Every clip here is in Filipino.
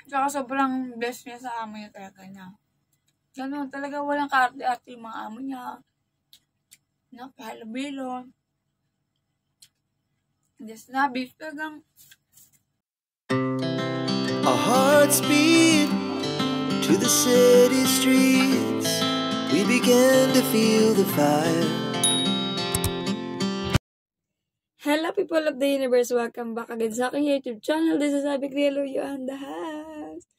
Tsaka sobrang blessed niya sa amo niya talaga niya. Ganun, talaga walang kaarte-arte yung mga amo niya. Nakahalubilo. Just na beef talagang. Our hearts beat to the city streets. We began to feel the fire. Hello people of the universe, welcome back again sa aking YouTube channel. This is Abby Crielo, you and the house.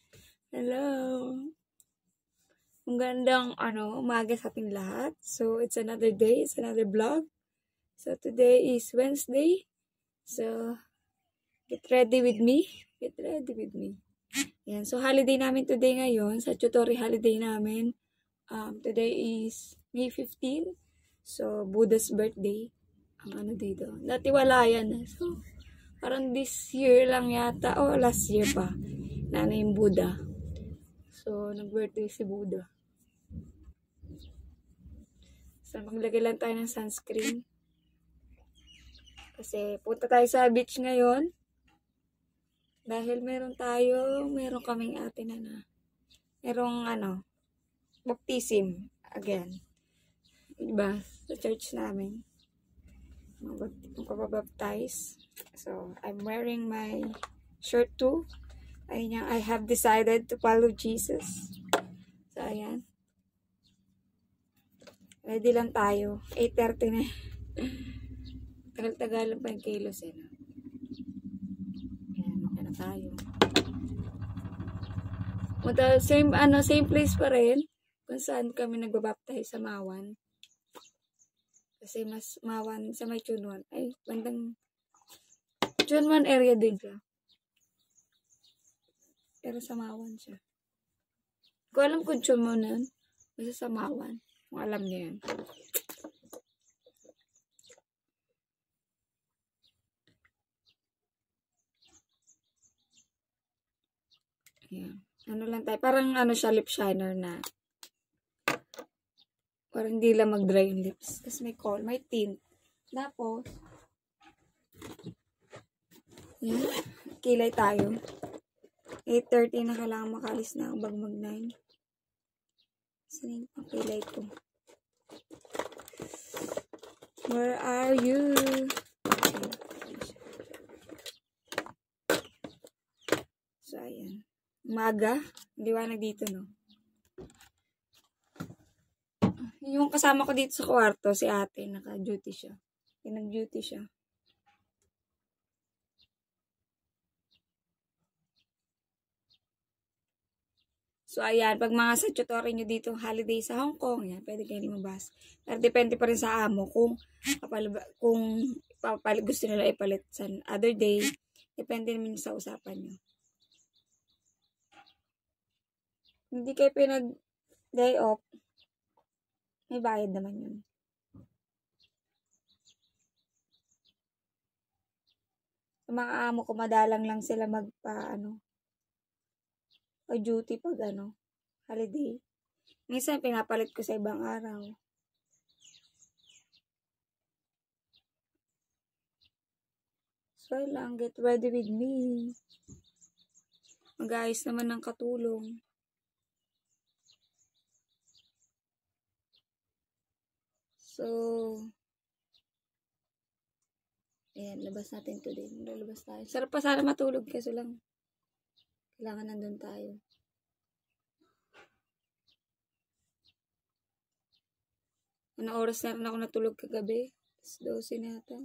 Hello. Ang gandang umaga sa ating lahat. So it's another day, it's another vlog. So today is Wednesday. So get ready with me. Get ready with me. Yan. So holiday namin today ngayon, sa tutorial holiday namin. Today is May 15. So Buddha's birthday. Ang dito. Dati wala yan. So, parang this year lang yata. O, last year pa. Nanay yung Buddha. So, nag-birthday si Buddha. So, maglagay lang tayo ng sunscreen. Kasi, punta tayo sa beach ngayon. Dahil meron kaming ate na merong baptism again. Diba? Sa church namin. Magpapabaptize. So, I'm wearing my shirt too. Ayun, I have decided to follow Jesus. So, ayan. Ready lang tayo. 8:30 na. Tagal-tagalan pa yung kilos eh. Ayan, okay na tayo. Same place pa rin. Kung saan kami nagbabaptize sa Mawan. Kasi mas Mawan sa may Chunwan. Ay, bandang Chunwan area din siya. Pero sa Mawan siya. Kung alam kung Chunwan na yun, basta sa Mawan. Kung alam niyo yun. Ayan. Ano lang tayo. Parang siya lip shiner na. Parang hindi lang mag-dry yung lips. Tapos may tint. Tapos, yan. Kilay tayo. 8:30 na kailangan makalis na ako bago mag-9. Saan yung kilay ko? Where are you? So, ayan. Umaga. Liwanag dito, no? Yung kasama ko dito sa kwarto, si ate, naka-duty siya. Pinag-duty siya. So, ayan, pag mga statutory nyo dito holiday sa Hong Kong, yan, pwede kayo lumabas. Pero depende pa rin sa amo kung gusto nila ipalit sa other day. Depende naman sa usapan nyo. Hindi kayo pinag-day off, may bayad naman yun. Sa mga amo ko, madalang lang sila duty pag holiday. Minsan, pinapalit ko sa ibang araw. So, lang, get ready with me. Mag-ayos naman ng katulong. So, ayan, labas natin today. Lalabas tayo. Sarap pa sana matulog kasi lang. Kailangan nandun tayo. Anong oras na rin ako natulog kagabi? 12 na yata.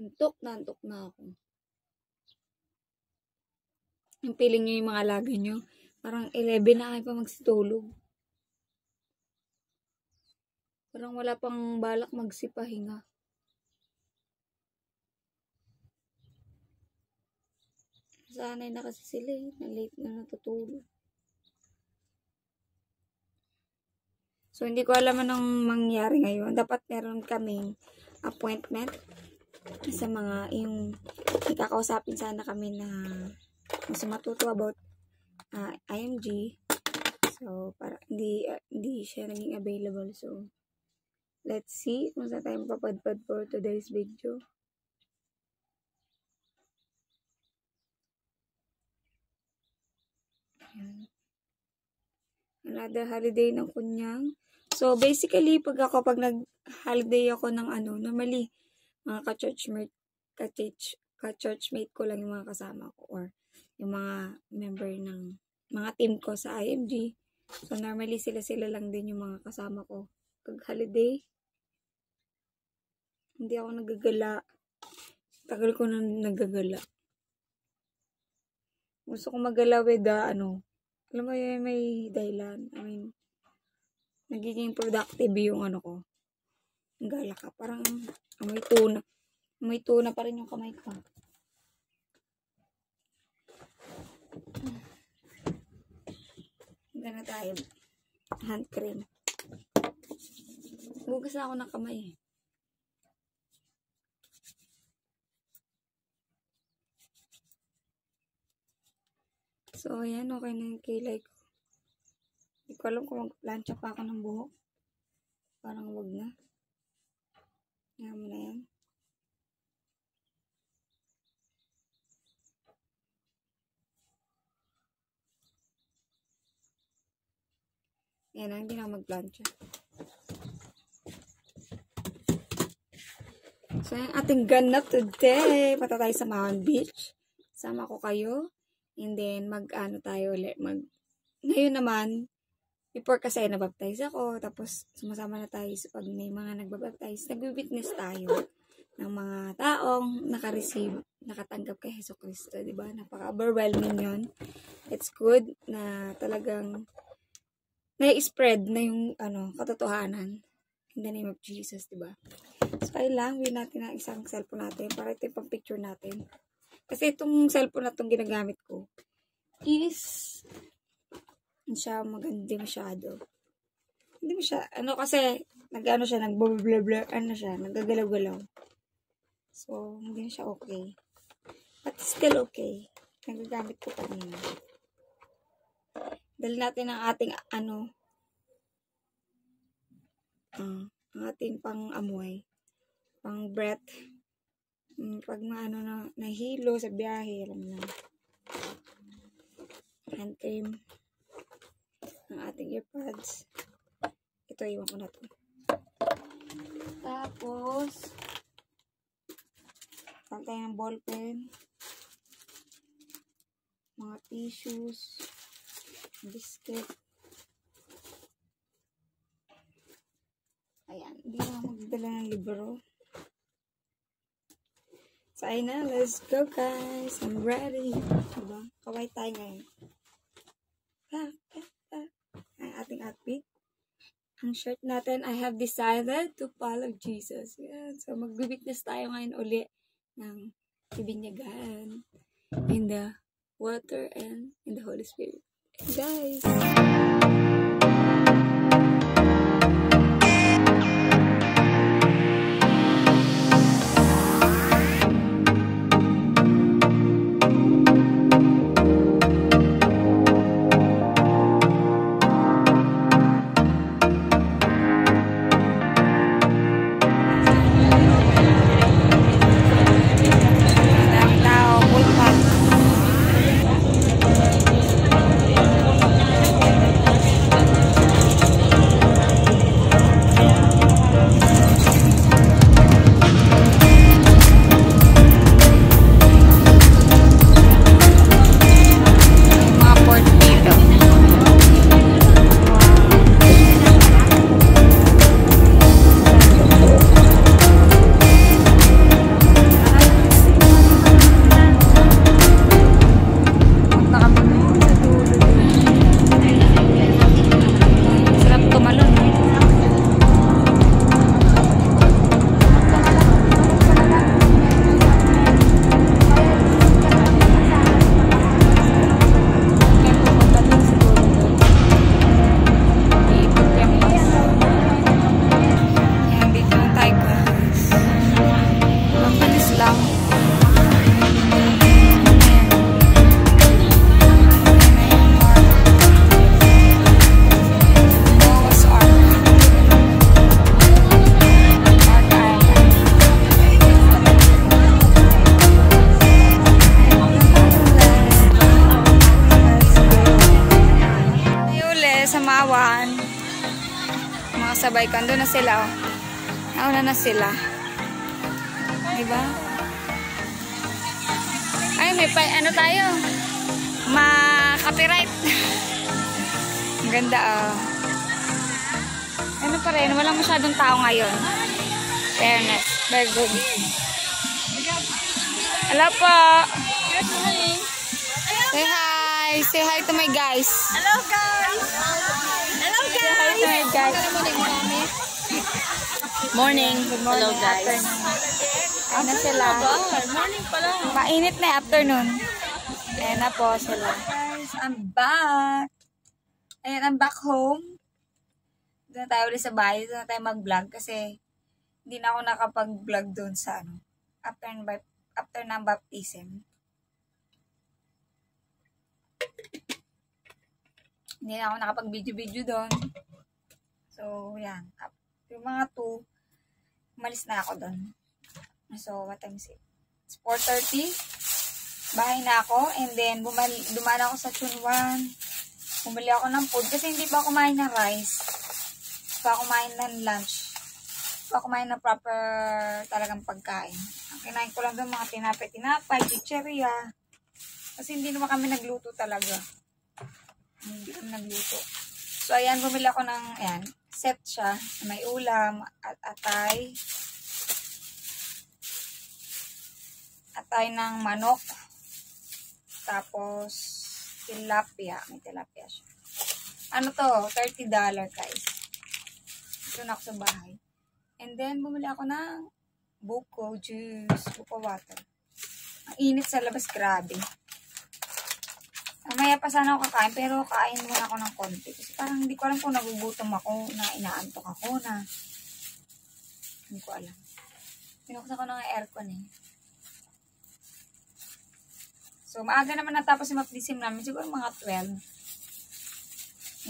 Antok na ako. Yung feeling nyo yung mga alaga nyo. Parang 11 na kayo pa magsitulog. Parang wala pang balak magsipahinga. Sanay na kasi sila na late na natutulog. So, hindi ko alam anong mangyari ngayon. Dapat meron kaming appointment sa mga yung kakausapin sana kami na mas matuto about IMG. So, para hindi siya naging available. So, let's see kung saan tayo mapapadpad for today's video. Another holiday ng kunyang. So, basically, pag nag-holiday ako ng normally, mga ka-churchmate ko lang yung mga kasama ko or yung mga member ng mga team ko sa IMG. So, normally, sila lang din yung mga kasama ko. Pag holiday, hindi ako nagagala. Tagal ko na nagagala. Gusto ko magala with alam mo yun, may dahilan. I mean, nagiging productive yung ko. Ang gala ka. Parang amoy tuna. Amoy tuna pa rin yung kamay ko. Hanggang na tayo. Hand cream. Hugas na ako ng kamay. So, ayan. Okay na yung kilay ko. Hindi ko alam kung mag-plancha pa ako ng buhok. Parang wag na. Ayan mo na yan. Ayan na, hindi na ako mag-plancha. So, yung ating ganap today. Pata tayo sa Mahan Beach. Sama ko kayo. And then, tayo ulit. Ngayon naman, before kasi nabaptize ako, tapos sumasama na tayo sa pag may mga nagbabaptize, nagwi-witness tayo ng mga taong nakatanggap kay Hesus Kristo, diba? Napaka-overwhelming yun. It's good na talagang na-spread na yung katotohanan in the name of Jesus, diba? So, kailangan win natin ang isang cellphone natin para ito yung pang-picture natin. Kasi itong cellphone na itong ginagamit ko is hindi siya maganda masyado. Hindi mo siya, kasi nagagalaw-galaw. So, hindi na siya okay. But still okay. Nagagamit ko pa rin. Dali natin ang ating ang ating pang-amoy. Pang-breath. Pag nahilo sa biyahe, alam mo na. Hand cream. Ang ating earpods. Ito, iwan ko na to. Tapos, tayo ng ballpen. Mga tissues. Biscuit. Ayan, hindi na magdala ng libro. So, ayun na. Let's go, guys. I'm ready. Diba? Kaway tayo ngayon. Ang ating outfit. Ang shirt natin, I have decided to follow Jesus. Yan. So, mag-witness tayo ngayon uli ng ibinyagan in the water and in the Holy Spirit. Guys! sabay ko. Andun na sila, oh. Nauna na sila. Diba? Ay, may ano tayo? Ma-copyright. Ang ganda, oh. Ano pa rin, walang masyadong tao ngayon. Fairness. Very good. Hello po. Say hi. Say hi to my guys. Hello guys! Hello guys! Say hi to my guys. Morning. Good morning. Hello guys. Afternoon. Ayan na sila. Morning pa lang. Mainit na afternoon. Ayan na po sila. Guys, I'm back. Ayan, I'm back home. Doon na tayo ulit sa bahay. Doon na tayo mag-vlog kasi hindi na ako nakapag-vlog doon sa ano. After ng baptism. Hindi na ako nakapag-video-video doon. So, yan. Yung mga 2, umalis na ako doon. So, what time is it? It's 4:30. Bahay na ako. And then, dumaan ako sa Chunwan. Bumili ako ng food. Kasi hindi pa ako kumain ng rice. Hindi pa ako kumain ng lunch. Hindi pa ako kumain ng proper talagang pagkain. Ang kinain ko lang doon mga tinapay, chicheria. Kasi hindi naman kami nagluto talaga. Hindi kami nagluto. So, ayan, bumili ako ng, ayan, set siya. May ulam at atay. Atay ng manok. Tapos, tilapia. May tilapia siya. Ano to? $30 guys. Ito na ako sa bahay. And then, bumili ako ng buko juice. Buko water. Ang init sa labas. Grabe. Mamaya pa sana ako kakain, pero kain muna ako ng konti. Kasi parang hindi ko alam kung nagugutom ako, na inaantok ako, na hindi ko alam. Pinuksan ko ng aircon eh. So, maaga naman natapos yung baptism namin. Siguro mga 12.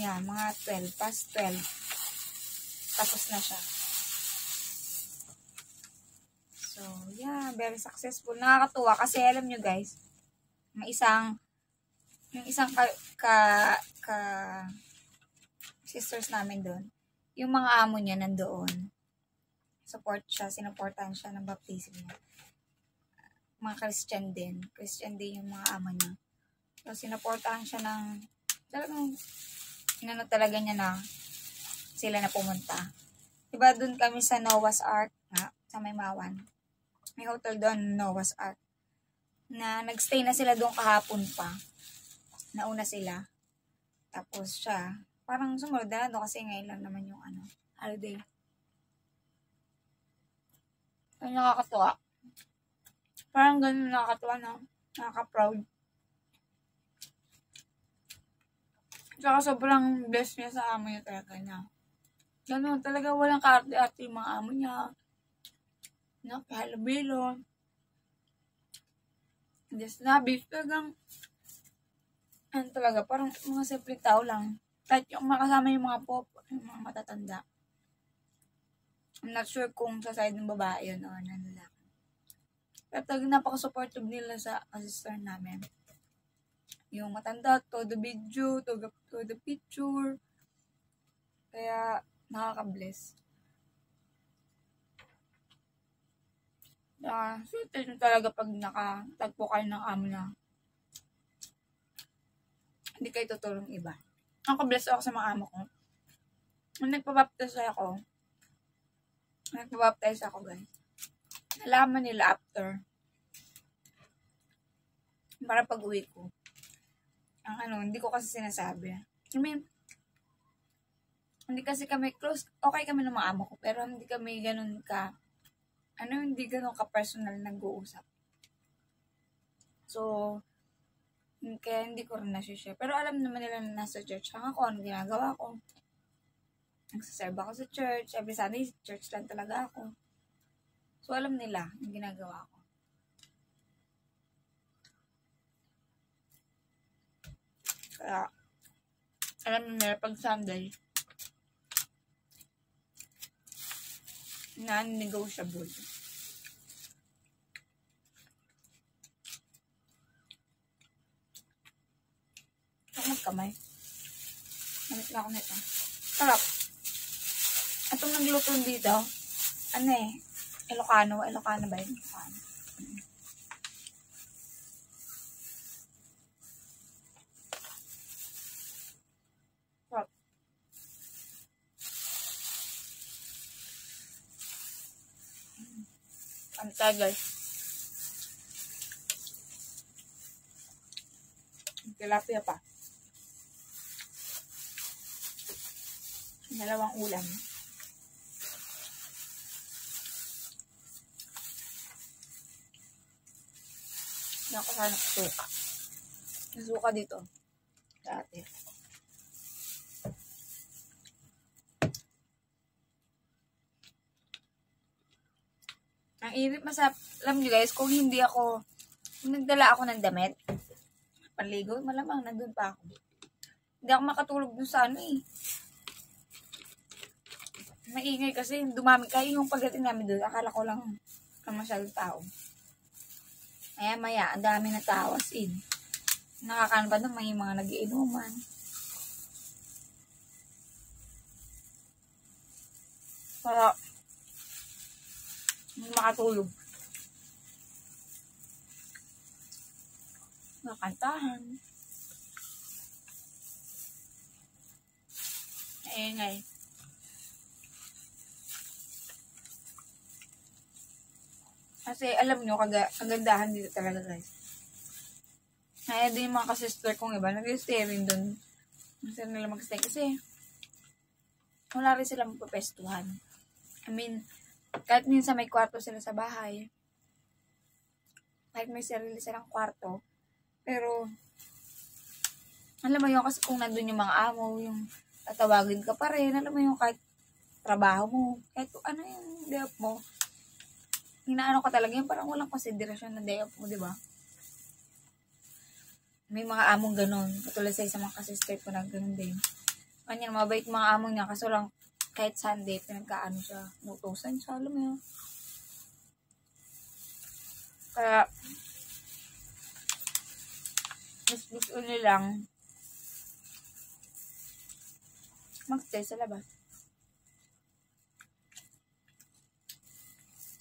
Yan, mga 12. Past 12. Tapos na siya. So, yeah, very successful. Nakakatuwa kasi alam nyo guys, yung isang sisters namin doon, yung mga amo niya nandoon. Support siya, sinuportahan siya ng baptism niya. Mga Christian din. Christian din yung mga amo niya. So, sinuportahan siya ng, talagang, inano talaga niya na sila na pumunta. Diba doon kami sa Noah's Ark, nga, sa Maymawan. May hotel doon, Noah's Ark. Na nagstay na sila doon kahapon pa. Nauna sila. Tapos siya, parang sumunod na doon kasi ngayon lang naman yung ano, holiday. So, nakakatuwa. Parang ganun nakakatuwa na. Nakaka-proud. Saka sobrang blessed niya sa amo niya talaga niya. Ganun, talaga walang kaarte-arte yung mga amo niya. Nakahalabilo. Just nabi. Talagang ano talaga, parang mga simple tao lang. Kahit yung makasama yung mga pop, yung mga matatanda. I'm not sure kung sa side ng babae yun o ng lalaki. Pero talagang napaka-supportive nila sa sister namin. Yung matanda, to the video, to the picture. Kaya, nakaka-bless. Sweet yun talaga pag nakatagpo kayo ng amo na hindi kayo tutulong iba. Ako bless ako sa mga amo ko. Nung nagpabaptize ako guys. Nalaman nila after. Para pag uwi ko. Ang hindi ko kasi sinasabi. I mean, hindi kasi kami close. Okay kami ng mga amo ko. Pero hindi kami ganun hindi ganun ka-personal nag-uusap. So, kaya hindi ko rin nasi-share. Pero alam naman nila na nasa church lang ako. Ano ginagawa ko? Nagsaserve ako sa church. Every Sunday, church lang talaga ako. So, alam nila yung ginagawa ko. Kaya, alam nila pag Sunday, non-negotiable. Magkamay. Namit na ako nito. Sarap. itong nagluto dito, ano eh, Ilocano ba yun? Ilocano. Sarap. Ano tayo guys? Tilapia pa. Dalawang ulam. Yan ko sana suka. Yung suka dito. Dati. Ang init masarap. Alam nyo guys, kung nagdala ako ng damit, panligo, malamang nandun pa ako. Hindi ako makatulog dun sa ano eh. Maingay kasi dumami kayo yung pagdating namin doon. Akala ko lang masyadong tao. Maya, ang dami na tawas in. Nakakaano ba doon? May mga nagiinuman. Para hindi makatulog. Nakantahan. Maingay. Kasi alam nyo, kagandahan dito talaga guys. Kaya din yung mga kasister kong iba, nag-stay rin dun. Gusto nila mag-stay kasi wala rin sila magpapestuhan. I mean, kahit minsan may kwarto sila sa bahay, kahit may sarili silang kwarto, pero alam mo yun, kasi kung nandun yung mga amo, yung tatawagin ka pa rin, alam mo yung kahit trabaho mo, kahit ano yung day off mo, hinaano ka talaga yun, parang walang konsiderasyon na day off mo, di ba? May mga among ganun, katulad sa isang mga kasister ko na ganun din. Kanya, mabait mga among niya, kaso lang, kahit Sunday, pinagkaano siya, nutusan siya, alam mo yun. Kaya, gusto nilang mag-stay sa labas.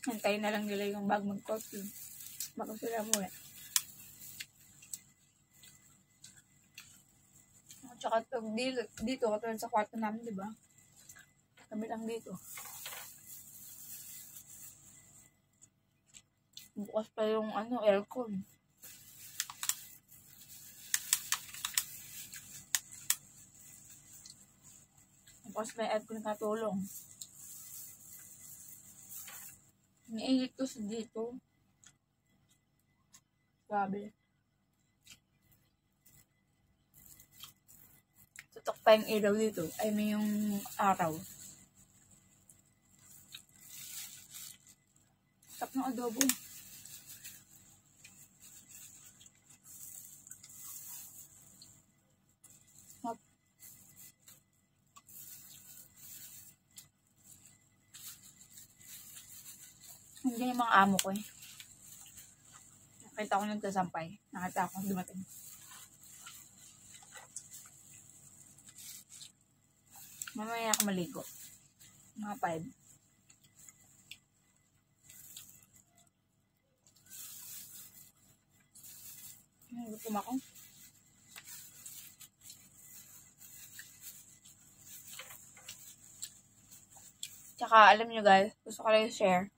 Antayin na lang nila yung bag mag-coffee. Bago sila mo eh. Tsaka dito, katulad sa kwarto namin, di ba? Kami lang dito. Bukas pa yung aircon. Bukas pa yung aircon katulong. Niinit ko sa dito. Grabe. Tutok pa yung ilaw dito. Ay, may yung araw. Tap ng adobo. Tap. Hindi yung mga amo ko eh. Nakita ko nagsasampay. Nakita ko dumating. Mamaya ako maligo. Mga 5. Gutom ako. Tsaka alam nyo guys, gusto ko lang share.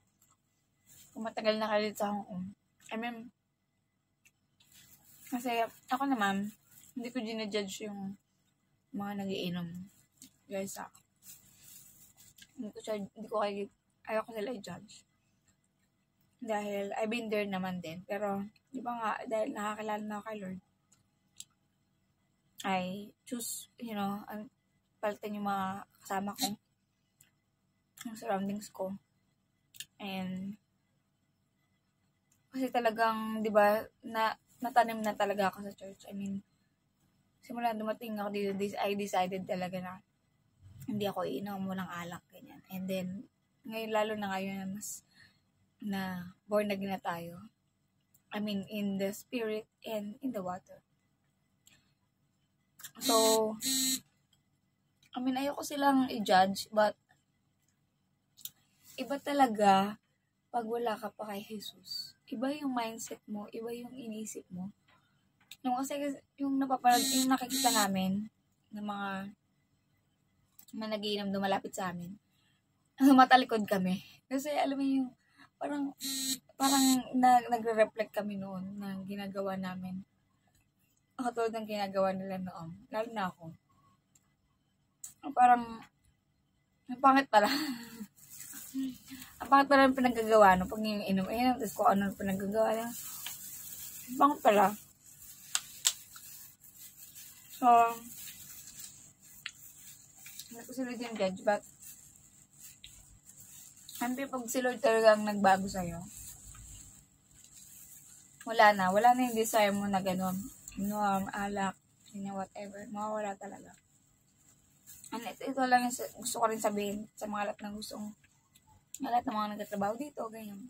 Kung matagal na kayo sa Hong Kong. I mean, kasi ako naman, hindi ko ginajudge yung mga nagiinom. Guys, ayaw ko sila i-judge. Dahil, I've been there naman din. Pero, di ba nga, dahil nakakilala na ako kay Lord, I choose, palitan yung mga kasama ko, yung surroundings ko. And, kasi talagang, di ba, natanim na talaga ako sa church. I mean, simula dumating ako dito, I decided talaga na hindi ako iinom, walang alak, ganyan. And then, ngayon, lalo na ngayon na mas na born again na tayo. I mean, in the spirit and in the water. So, I mean, ayoko silang i-judge, but iba talaga pag wala ka pa kay Jesus. Iba yung mindset mo, iba yung iniisip mo. Yung kasi yung yung nakikita namin ng mga nagiinom dumalapit sa amin. Matalikod kami. Kasi alam mo yung parang nagre-reflect kami noon ng ginagawa namin. Katulad ng ginagawa nila noon. Lalo na ako. Parang ang pangit pala. Ang pangit pala yung pinaggagawa no? Pag yung inom-inom, tapos kung ano yung pinaggagawa niya. Ang pangit pala. So, hindi ko sila din judge, but hindi pag si Lord talagang nagbago sa'yo, wala na yung desire mo na gano'n. Alak, whatever, mawawala talaga. And ito lang yung gusto ko rin sabihin sa mga lahat ng lahat ng mga nagtatrabaho dito, ganyan.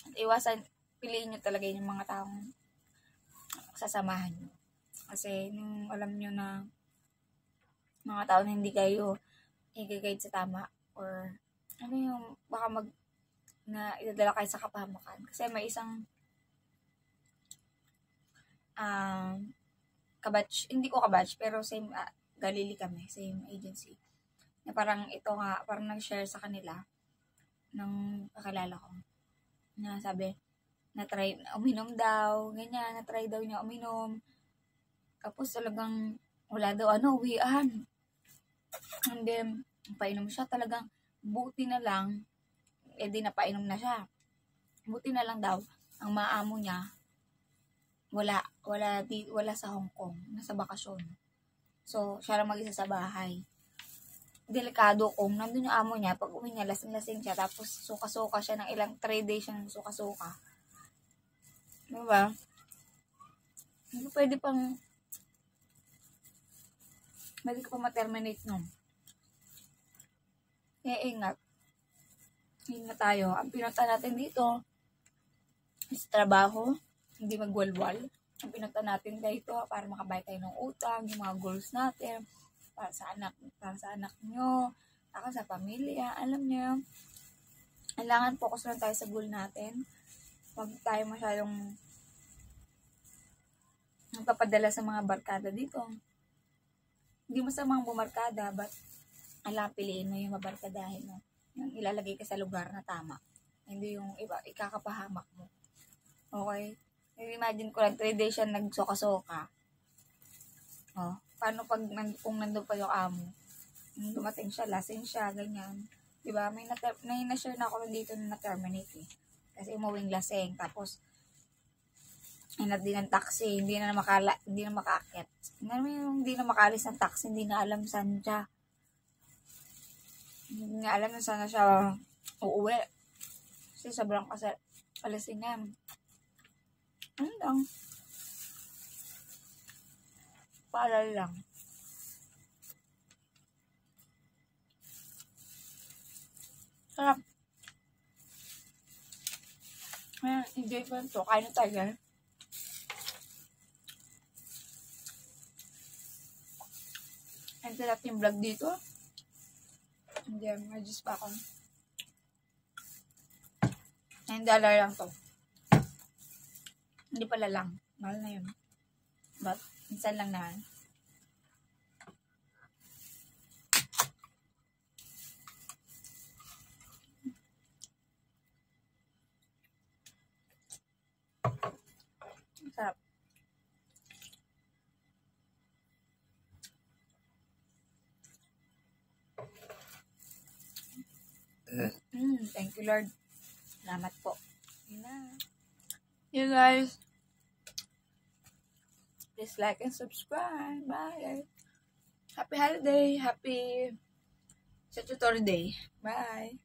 At iwasan, piliin nyo talaga yung mga taong sasamahan nyo. Kasi, nung alam nyo na mga tao na hindi kayo i-guide sa tama, or ano yung, baka idadala kayo sa kapahamakan. Kasi may isang kabatch, hindi ko kabatch, pero same, Galili kami, same agency. Na parang ito nga, parang nag-share sa kanila ng kakilala ko. Na sabi, na-try, uminom daw, ganyan, na-try daw niya uminom. Tapos talagang, wala daw, uwian. And then, painom siya talagang, buti na lang, di napainom na siya. Buti na lang daw, ang maamo niya, wala sa Hong Kong, nasa bakasyon. So, siya lang mag-isa sa bahay. Delikado kung nandun yung amo niya, pag uwi niya, lasing-lasing siya, tapos suka-suka siya ng ilang 3 days siyang suka-suka. Diba? Hindi pwede ka pa ma-terminate nun. Kaya ingat tayo. Ang pinunta natin dito is trabaho, hindi magwalwal. Ang pinunta natin dito para makabayad tayo ng utang, yung mga goals natin, para sa anak nyo, para sa pamilya, alam nyo. Kailangan focus lang tayo sa goal natin. Huwag tayo masyadong nagpapadala sa mga barkada dito. Hindi masamang bumarkada, but alam, piliin mo yung mabarkadahin mo. Yung ilalagay ka sa lugar na tama. Hindi yung iba, ikakapahamak mo. Okay? Imagine ko lang, 3 days siya nagsoka-soka. Paano kung nandun pa yung amo? Nung dumating siya, lasing siya, ganyan. Diba? May na-share na ako dito na na-terminate eh. Kasi umuwing lasing. Tapos, hinat din ng taxi, hindi na makaakyat. Hindi na makalis ng taxi, hindi na alam saan siya. Hindi na alam na saan siya uuwi. Kasi sobrang kalasingan. Ano lang? Paalala lang. Sarap. Ayan, enjoy ko ito. Kain na tayo. Ang sarap yung vlog dito. Hindi, may juice pa ako. $9 lang to. Hindi pala lang. Mahal na yun. But, minsan lang naman. Sarap. Thank you, Lord. Salamat po. You guys, please like and subscribe. Bye. Happy holiday. Happy Statutory Day. Bye.